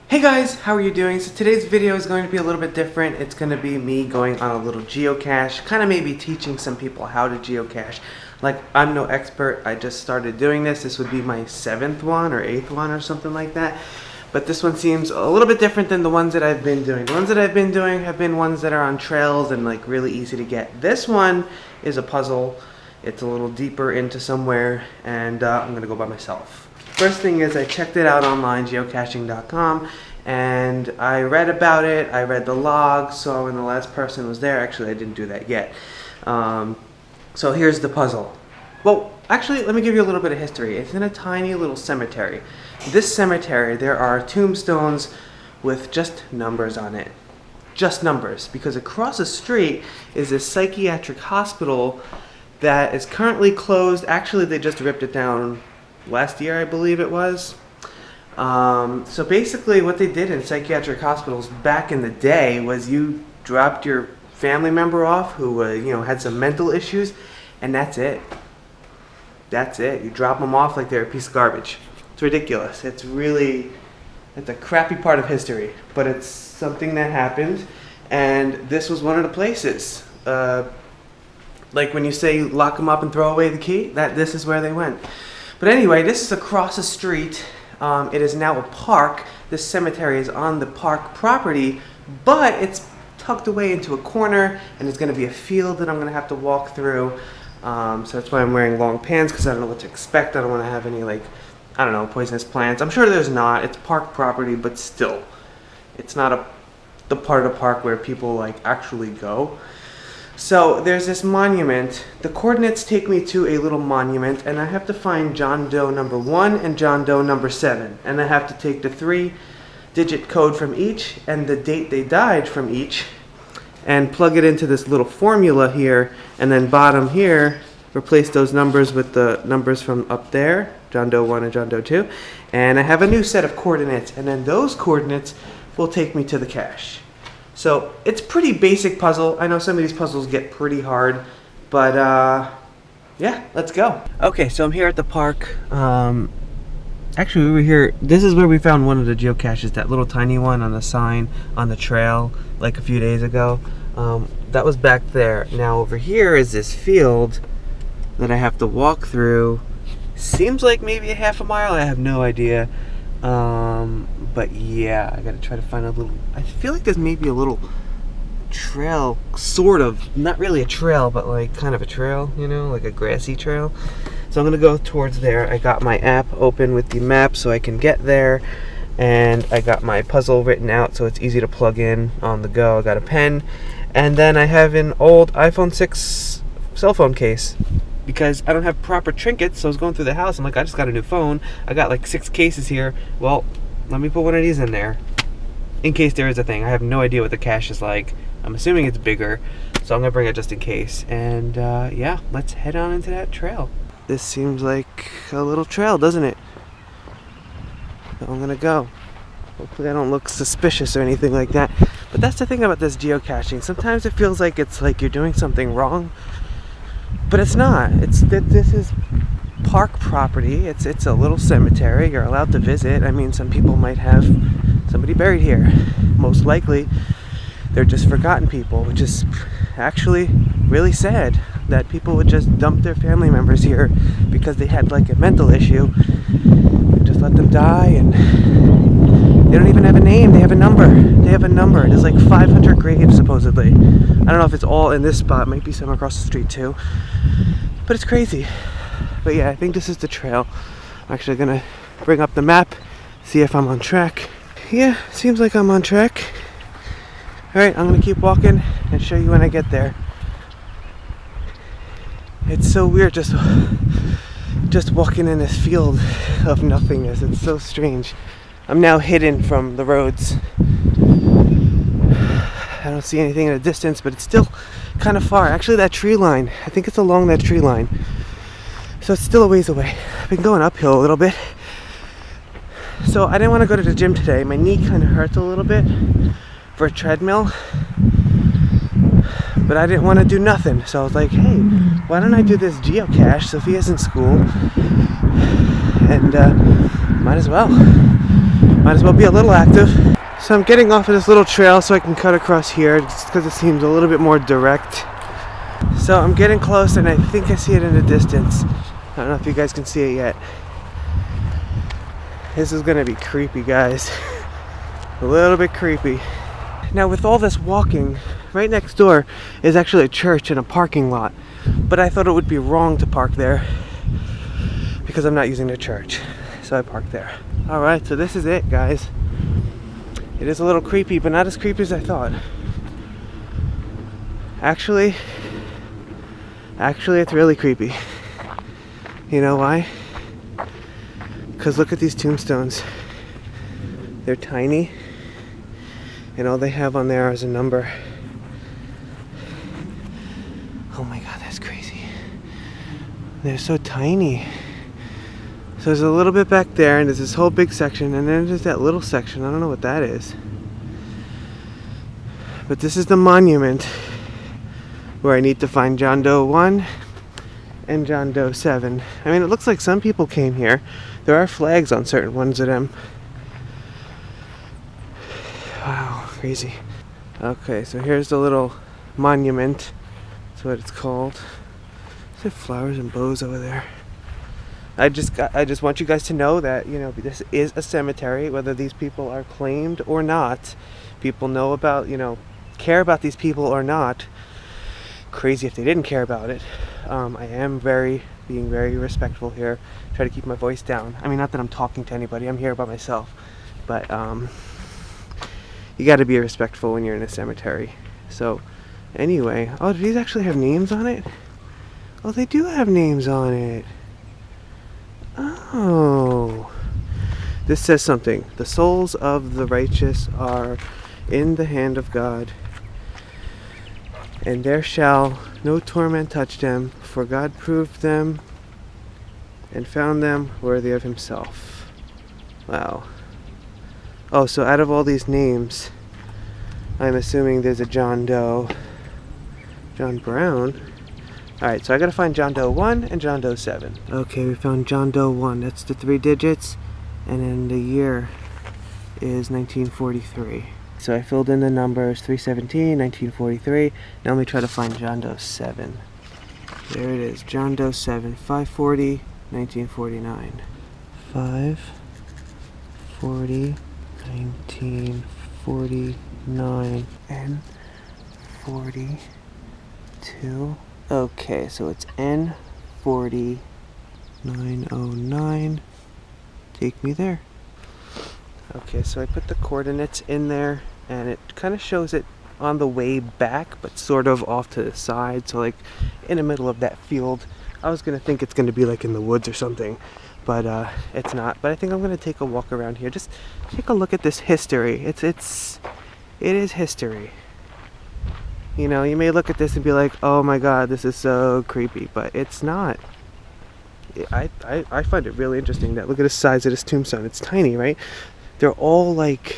Hey guys, how are you doing? So today's video is going to be a little bit different. It's going to be me going on a little geocache, kind of maybe teaching some people how to geocache. Like, I'm no expert, I just started doing this. This would be my 7th one or 8th one or something like that. But this one seems a little bit different than the ones that I've been doing. The ones that I've been doing have been ones that are on trails and like really easy to get. This one is a puzzle. It's a little deeper into somewhere, and I'm going to go by myself. First thing is I checked it out online, geocaching.com, and I read about it. I read the log, so when the last person was there, actually I didn't do that yet. So here's the puzzle. Well, actually, let me give you a little bit of history. It's in a tiny little cemetery. This cemetery, there are tombstones with just numbers on it. Just numbers, because across the street is a psychiatric hospital that is currently closed. Actually, they just ripped it down last year, I believe it was. So basically what they did in psychiatric hospitals back in the day was you dropped your family member off who had some mental issues, and that's it. That's it. You drop them off like they're a piece of garbage. It's ridiculous. It's a crappy part of history, but it's something that happened, and this was one of the places. Like when you say lock them up and throw away the key, this is where they went. But anyway, this is across the street. It is now a park. This cemetery is on the park property, but it's tucked away into a corner, and there's going to be a field that I'm going to have to walk through. So that's why I'm wearing long pants, because I don't know what to expect. I don't want to have any, poisonous plants. I'm sure there's not. It's park property, but still. It's not the part of the park where people actually go. So there's this monument. The coordinates take me to a little monument, and I have to find John Doe number 1 and John Doe number 7. And I have to take the 3-digit code from each and the date they died from each and plug it into this little formula here, and then bottom here, replace those numbers with the numbers from up there, John Doe 1 and John Doe 2. And I have a new set of coordinates, and then those coordinates will take me to the cache. So it's a pretty basic puzzle. I know some of these puzzles get pretty hard, but yeah, let's go. Okay, so I'm here at the park. Actually, we were here. This is where we found one of the geocaches, that little tiny one on the sign on the trail like a few days ago. That was back there. Now over here is this field that I have to walk through. Seems like maybe a half a mile. I have no idea. But yeah, I gotta try to find a little, I feel like there's maybe a little trail, sort of, not really a trail, but like kind of a trail, like a grassy trail. So I'm gonna go towards there. I got my app open with the map so I can get there, and I got my puzzle written out so it's easy to plug in on the go. I got a pen, and then I have an old iPhone 6 cell phone case, because I don't have proper trinkets. So I was going through the house, I'm like, I just got a new phone. I got like 6 cases here. Well, let me put one of these in there, in case there is a thing. I have no idea what the cache is like. I'm assuming it's bigger, so I'm gonna bring it just in case. And yeah, let's head on into that trail. This seems like a little trail, doesn't it? So I'm gonna go. Hopefully I don't look suspicious or anything like that. But that's the thing about this geocaching. Sometimes it feels like it's like you're doing something wrong, but it's not. It's that this is park property. It's a little cemetery. You're allowed to visit. I mean, some people might have somebody buried here. Most likely they're just forgotten people, which is actually really sad, that people would just dump their family members here because they had like a mental issue and just let them die. And they don't even have a name. They have a number. They have a number. There's like 500 graves supposedly. I don't know if it's all in this spot. Might be some across the street too, but it's crazy. But yeah, I think this is the trail. I'm actually gonna bring up the map, see if I'm on track. Yeah, seems like I'm on track. Alright, I'm gonna keep walking and show you when I get there. It's so weird just walking in this field of nothingness. It's so strange. I'm now hidden from the roads. I don't see anything in the distance, but it's still kind of far. Actually, that tree line, I think it's along that tree line. So it's still a ways away. I've been going uphill a little bit. So I didn't want to go to the gym today. My knee kind of hurts a little bit for a treadmill. But I didn't want to do nothing. So I was like, hey, why don't I do this geocache? Sophia's in school. And might as well. might as well be a little active. So I'm getting off of this little trail so I can cut across here just because it seems a little bit more direct. So I'm getting close and I think I see it in the distance. I don't know if you guys can see it yet. This is gonna be creepy, guys. A little bit creepy. Now with all this walking, right next door is actually a church and a parking lot. But I thought it would be wrong to park there because I'm not using the church. So I parked there. Alright, so this is it, guys. It is a little creepy, but not as creepy as I thought. Actually, it's really creepy. You know why? Because look at these tombstones. They're tiny, and all they have on there is a number. Oh my god, that's crazy. They're so tiny. So there's a little bit back there, and there's this whole big section, and then there's that little section. I don't know what that is. But this is the monument where I need to find John Doe 1 and John Doe 7. I mean, it looks like some people came here. There are flags on certain ones of them. Wow, crazy. Okay, so here's the little monument. That's what it's called. There's flowers and bows over there. I just want you guys to know that, you know, this is a cemetery, whether these people are claimed or not. People know about, you know, care about these people or not. Crazy if they didn't care about it. I am being very respectful here. Try to keep my voice down. I mean, not that I'm talking to anybody. I'm here by myself. But you got to be respectful when you're in a cemetery. So, anyway. Oh, do these actually have names on it? Oh, they do have names on it. Oh. This says something. The souls of the righteous are in the hand of God, and there shall no torment touch them, for God proved them and found them worthy of himself. Wow. Oh, so out of all these names, I'm assuming there's a John Doe. John Brown? Alright, so I gotta find John Doe 1 and John Doe 7. Okay, we found John Doe 1. That's the 3 digits. And then the year is 1943. So I filled in the numbers 317, 1943. Now let me try to find John Doe 7. There it is, John Doe 7, 540, 1949. 540, 1949, and 42. Okay, so it's N40909. Take me there. Okay, so I put the coordinates in there, and it kind of shows it on the way back, but sort of off to the side, so like in the middle of that field. I was gonna think it's gonna be like in the woods or something, but it's not. But I think I'm gonna take a walk around here. Just take a look at this history. It is history. You know, you may look at this and be like, oh my god, this is so creepy, but it's not. I find it really interesting that, look at the size of this tombstone. It's tiny, right? They're all like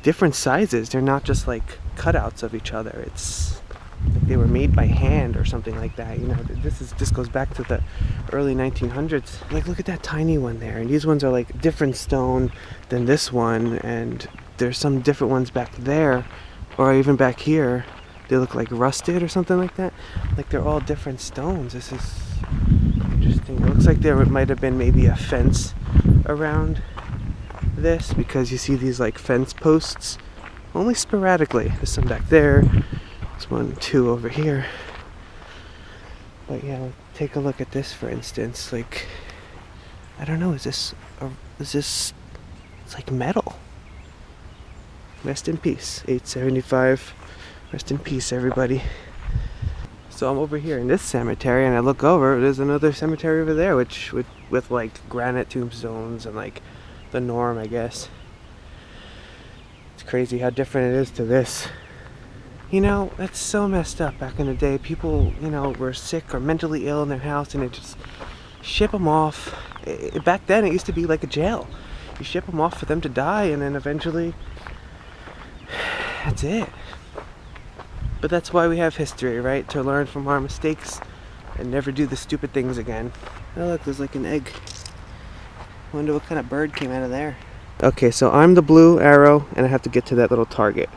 different sizes. They're not just like cutouts of each other. It's like they were made by hand or something like that. You know, this goes back to the early 1900s. Like, look at that tiny one there. And these ones are like different stone than this one. And there's some different ones back there, or even back here. They look like rusted or something like that. Like they're all different stones. This is interesting. It looks like there might have been maybe a fence around this, because you see these like fence posts only sporadically. There's some back there. There's 1, 2 over here. But yeah, take a look at this, for instance. Like, I don't know, is this it's like metal. Rest in peace, 875. Rest in peace, everybody. So I'm over here in this cemetery, and I look over, there's another cemetery over there, which with like granite tombstones and like the norm, I guess. It's crazy how different it is to this. You know, that's so messed up. Back in the day, people, you know, were sick or mentally ill in their house, and they just ship them off. Back then, it used to be like a jail. You ship them off for them to die, and then eventually, that's it. But that's why we have history, right? To learn from our mistakes and never do the stupid things again. Oh look, there's like an egg. Wonder what kind of bird came out of there. Okay, so I'm the blue arrow, and I have to get to that little target.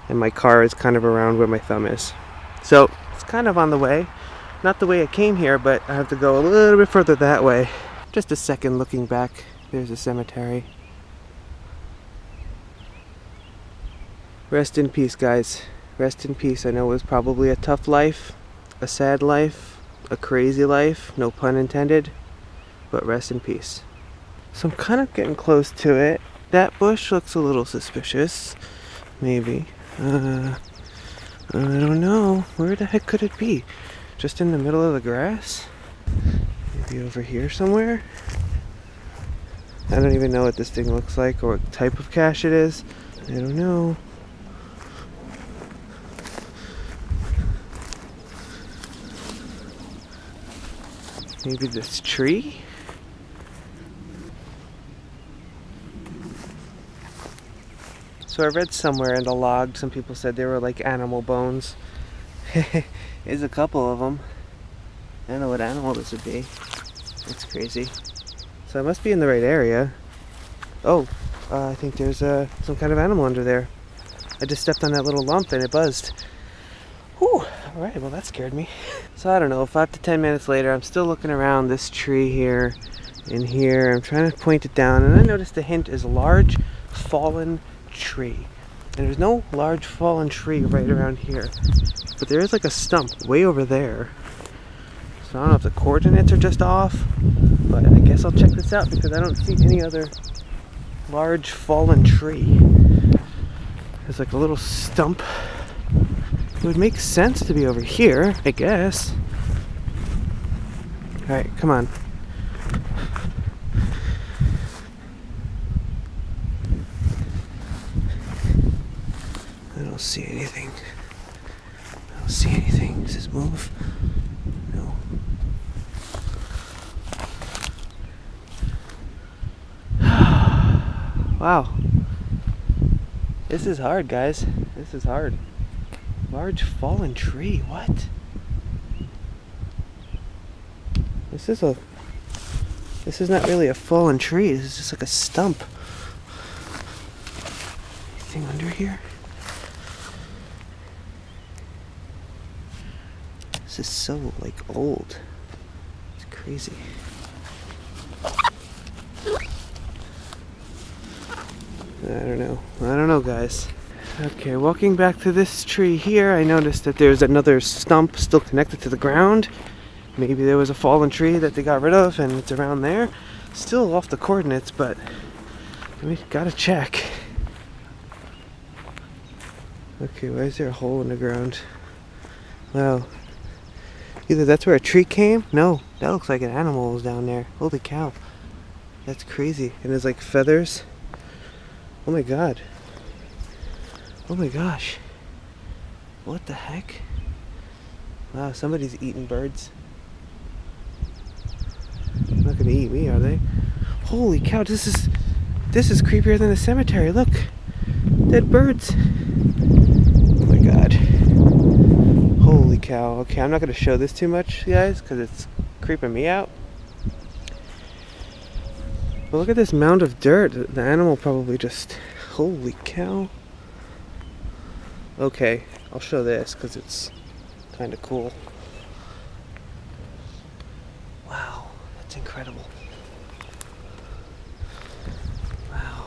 And my car is kind of around where my thumb is. So, it's kind of on the way. Not the way I came here, but I have to go a little bit further that way. Just a second looking back. There's a cemetery. Rest in peace, guys. Rest in peace. I know it was probably a tough life, a sad life, a crazy life, no pun intended, but rest in peace. So I'm kind of getting close to it. That bush looks a little suspicious. Maybe. I don't know. Where the heck could it be? Just in the middle of the grass? Maybe over here somewhere? I don't even know what this thing looks like or what type of cache it is. I don't know. Maybe this tree? So I read somewhere in the log, some people said they were like animal bones. There's a couple of them. I don't know what animal this would be. That's crazy. So I must be in the right area. Oh, I think there's some kind of animal under there. I just stepped on that little lump and it buzzed. Whew, alright, well that scared me. So I don't know, 5 to 10 minutes later, I'm still looking around this tree here and here. I'm trying to point it down, and I noticed the hint is large fallen tree. And there's no large fallen tree right around here. But there is like a stump way over there. So I don't know if the coordinates are just off, but I guess I'll check this out because I don't see any other large fallen tree. There's like a little stump. It would make sense to be over here, I guess. Alright, come on. I don't see anything. I don't see anything. Does this move? No. Wow. This is hard, guys. This is hard. Large fallen tree, what? This is not really a fallen tree, this is just like a stump. Anything under here? This is so like old. It's crazy. I don't know, guys. Okay, walking back to this tree here, I noticed that there's another stump still connected to the ground. Maybe there was a fallen tree that they got rid of and it's around there. Still off the coordinates, but we gotta check. Okay, why is there a hole in the ground? Wow. Either that's where a tree came? No, that looks like an animal was down there. Holy cow. That's crazy. And there's like feathers. Oh my god. Oh my gosh. What the heck? Wow, somebody's eating birds. They're not gonna eat me, are they? Holy cow, this is creepier than a cemetery. Look. Dead birds. Oh my god. Holy cow. Okay, I'm not gonna show this too much, guys, because it's creeping me out. But look at this mound of dirt. The animal probably just... Holy cow. Okay, I'll show this because it's kind of cool. Wow, that's incredible. Wow.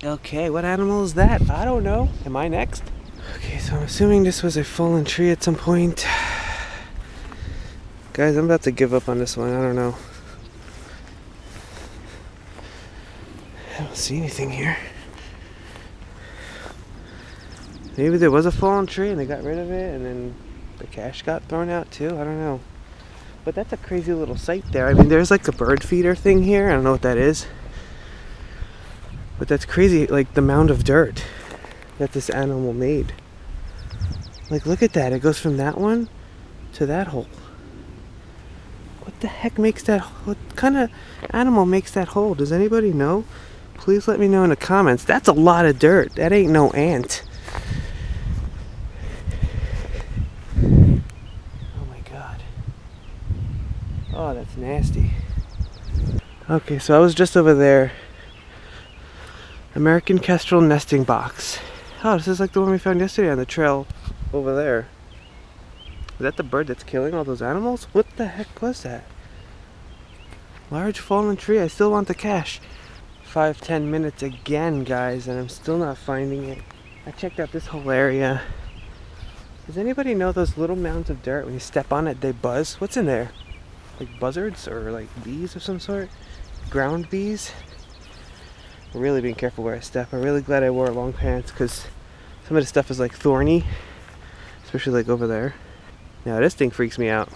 Okay, what animal is that? I don't know. Am I next? Okay, so I'm assuming this was a fallen tree at some point. Guys, I'm about to give up on this one. I don't know. I don't see anything here. Maybe there was a fallen tree and they got rid of it and then the cache got thrown out too. I don't know. But that's a crazy little site there. I mean, there's like a bird feeder thing here. I don't know what that is. But that's crazy, like the mound of dirt that this animal made. Like, look at that. It goes from that one to that hole. What the heck makes that? What kind of animal makes that hole? Does anybody know? Please let me know in the comments. That's a lot of dirt. That ain't no ant. Oh Oh, that's nasty. Okay, so I was just over there. American kestrel nesting box. Oh, this is like the one we found yesterday on the trail over there. Is that the bird that's killing all those animals? What the heck was that? Large fallen tree. I still want the cache. 5-10 minutes again, guys, and I'm still not finding it. I checked out this whole area. Does anybody know those little mounds of dirt, when you step on it, they buzz? What's in there? Like buzzards or like bees of some sort? Ground bees? I'm really being careful where I step. I'm really glad I wore long pants because some of the stuff is like thorny, especially like over there. Now this thing freaks me out.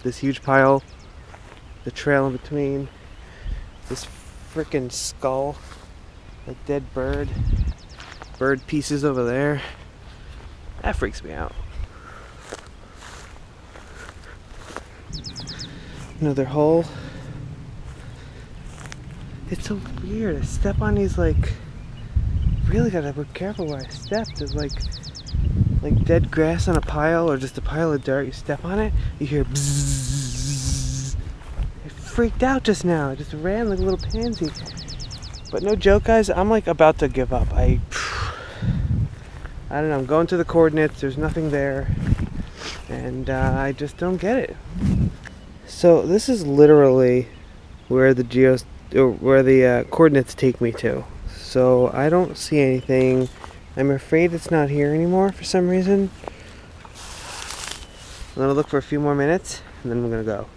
This huge pile, the trail in between, this freaking skull, like dead bird pieces over there. That freaks me out. Another hole. It's so weird. I step on these, like, really gotta be careful where I step. There's like dead grass on a pile or just a pile of dirt. You step on it, you hear bzzz. I freaked out just now. I just ran like a little pansy. But no joke, guys, I'm like about to give up. I don't know, I'm going to the coordinates, there's nothing there. And I just don't get it. So this is literally where the coordinates take me to. So I don't see anything. I'm afraid it's not here anymore for some reason. I'm gonna look for a few more minutes and then we're gonna go.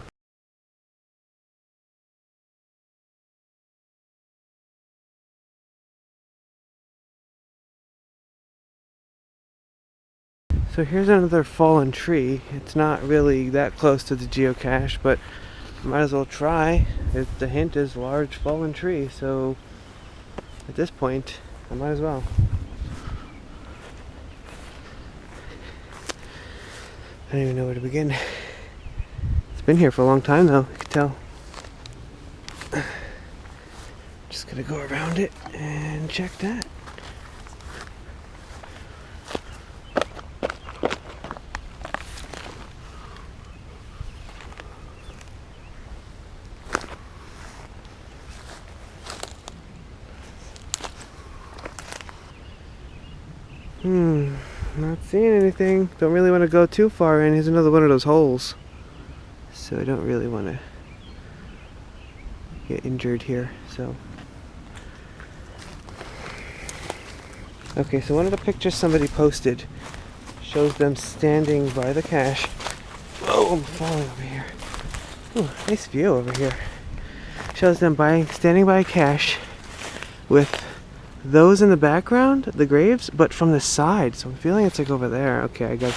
So here's another fallen tree. It's not really that close to the geocache, but might as well try. The hint is large fallen tree, so at this point, I might as well. I don't even know where to begin. It's been here for a long time though, you can tell. Just gonna go around it and check that. Not seeing anything. Don't really want to go too far in. Here's another one of those holes. So I don't really want to get injured here. So okay, so one of the pictures somebody posted shows them standing by the cache. Oh, I'm falling over here. Ooh, nice view over here. Shows them standing by a cache with those in the background, the graves, but from the side. So I'm feeling it's like over there. Okay, I got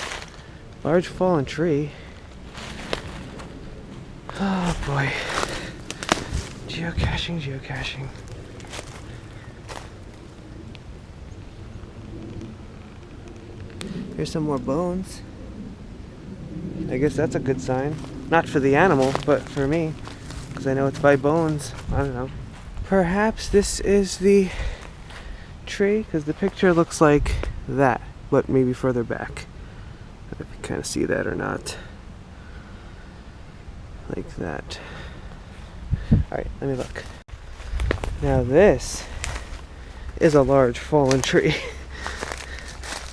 large fallen tree. Oh boy. Geocaching, geocaching. Here's some more bones. I guess that's a good sign. Not for the animal, but for me. Because I know it's by bones. I don't know. Perhaps this is the tree, because the picture looks like that, but maybe further back. I don't know if you kind of see that or not. Like that. Alright, let me look. Now this is a large fallen tree.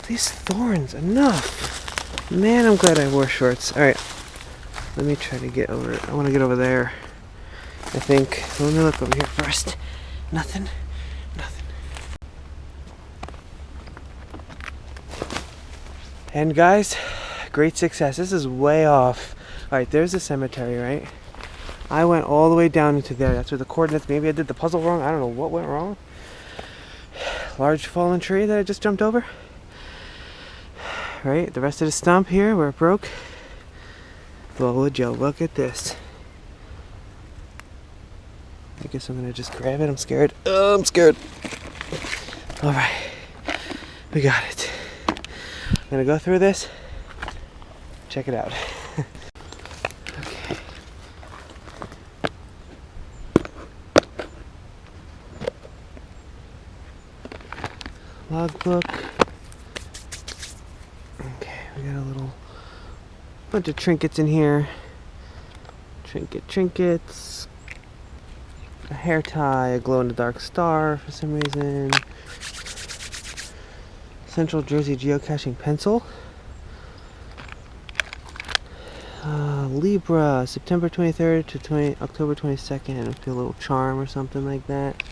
These thorns, enough! Man, I'm glad I wore shorts. Alright, let me try to get over it. I want to get over there, I think. Let me look over here first. Nothing. Nothing. And guys, great success. This is way off. Alright, there's the cemetery, right? I went all the way down into there. That's where the coordinates, maybe I did the puzzle wrong. I don't know what went wrong. Large fallen tree that I just jumped over. Right, the rest of the stump here where it broke. Well, would you look at this? I guess I'm gonna just grab it. I'm scared. Oh, I'm scared. Alright, we got it. I'm gonna go through this, check it out. Okay. Logbook. Okay, we got a little bunch of trinkets in here. trinkets, a hair tie, a glow-in-the-dark star for some reason, Central Jersey geocaching pencil, Libra, September 23rd to October 22nd, a little charm or something like that.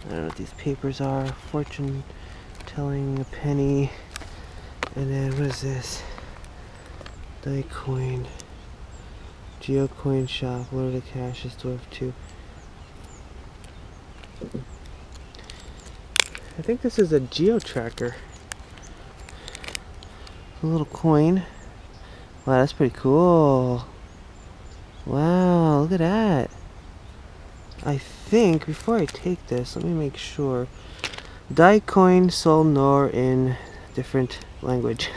I don't know what these papers are. Fortune telling, a penny, and then what is this? Coin, GeoCoin shop, what are the caches? Dwarf 2. I think this is a geo tracker. A little coin. Wow, that's pretty cool. Wow, look at that. I think, before I take this, let me make sure. Coin sold nor in different language.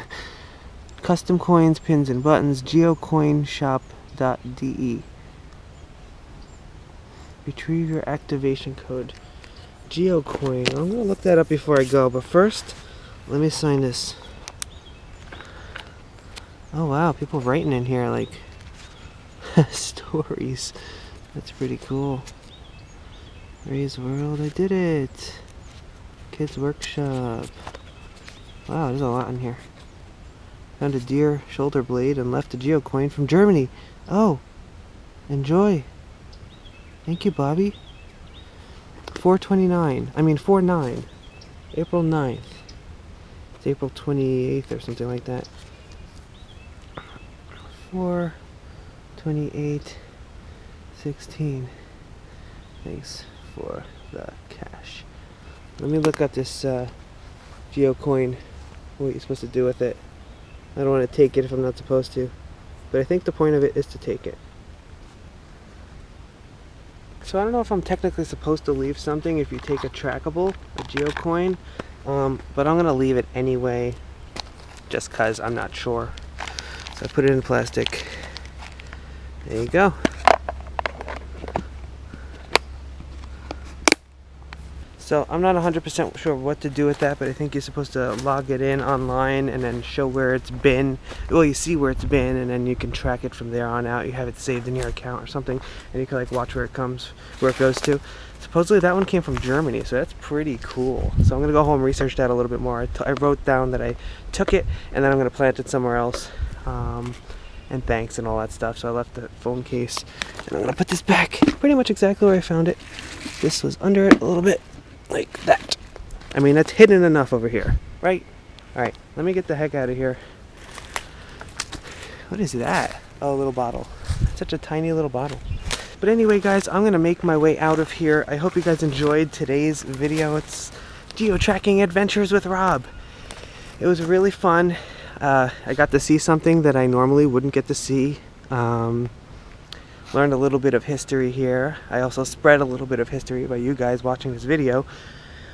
Custom coins, pins, and buttons. geocoinshop.de. Retrieve your activation code. GeoCoin. I'm gonna look that up before I go, but first, let me sign this. Oh wow, people writing in here like stories. That's pretty cool. Ray's World, I did it. Kids Workshop. Wow, there's a lot in here. Found a deer shoulder blade and left a geocoin from Germany. Oh, enjoy. Thank you, Bobby. 4/29. I mean 4/9. April 9th. It's April 28th or something like that. 4/28/16. Thanks for the cash. Let me look up this geocoin. What you're supposed to do with it. I don't want to take it if I'm not supposed to, but I think the point of it is to take it. So I don't know if I'm technically supposed to leave something if you take a trackable, a geocoin, but I'm gonna leave it anyway, just cause I'm not sure. So I put it in plastic. There you go. So I'm not 100% sure what to do with that, but I think you're supposed to log it in online and then show where it's been. Well, you see where it's been, and then you can track it from there on out. You have it saved in your account or something, and you can like watch where it goes to. Supposedly that one came from Germany, so that's pretty cool. So I'm gonna go home and research that a little bit more. I wrote down that I took it, and then I'm gonna plant it somewhere else. And thanks and all that stuff. So I left the phone case, and I'm gonna put this back pretty much exactly where I found it. This was under it a little bit. Like that. I mean, that's hidden enough over here, right? Alright, let me get the heck out of here. What is that? Oh, a little bottle. Such a tiny little bottle. But anyway, guys, I'm gonna make my way out of here. I hope you guys enjoyed today's video. It's geo-tracking adventures with Rob. It was really fun. I got to see something that I normally wouldn't get to see. Learned a little bit of history here. I also spread a little bit of history by you guys watching this video.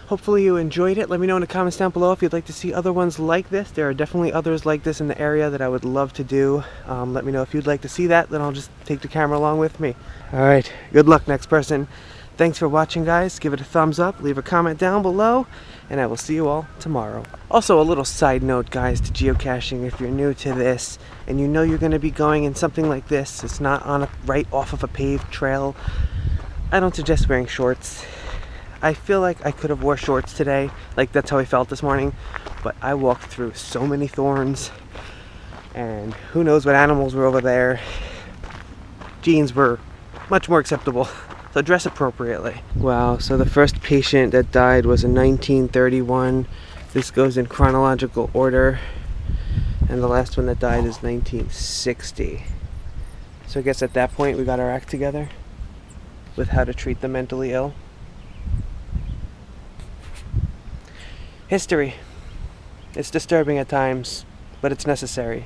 Hopefully you enjoyed it. Let me know in the comments down below if you'd like to see other ones like this. There are definitely others like this in the area that I would love to do. Let me know if you'd like to see that, then I'll just take the camera along with me. Alright, good luck next person. Thanks for watching, guys. Give it a thumbs up, leave a comment down below, and I will see you all tomorrow. Also, a little side note, guys, to geocaching. If you're new to this and you know you're going to be going in something like this, it's not on right off of a paved trail, I don't suggest wearing shorts. I feel like I could have wore shorts today, like that's how I felt this morning, but I walked through so many thorns, and who knows what animals were over there. Jeans were much more acceptable. So dress appropriately. Wow, so the first patient that died was in 1931. This goes in chronological order. And the last one that died is 1960. So I guess at that point we got our act together with how to treat the mentally ill. History. It's disturbing at times, but it's necessary.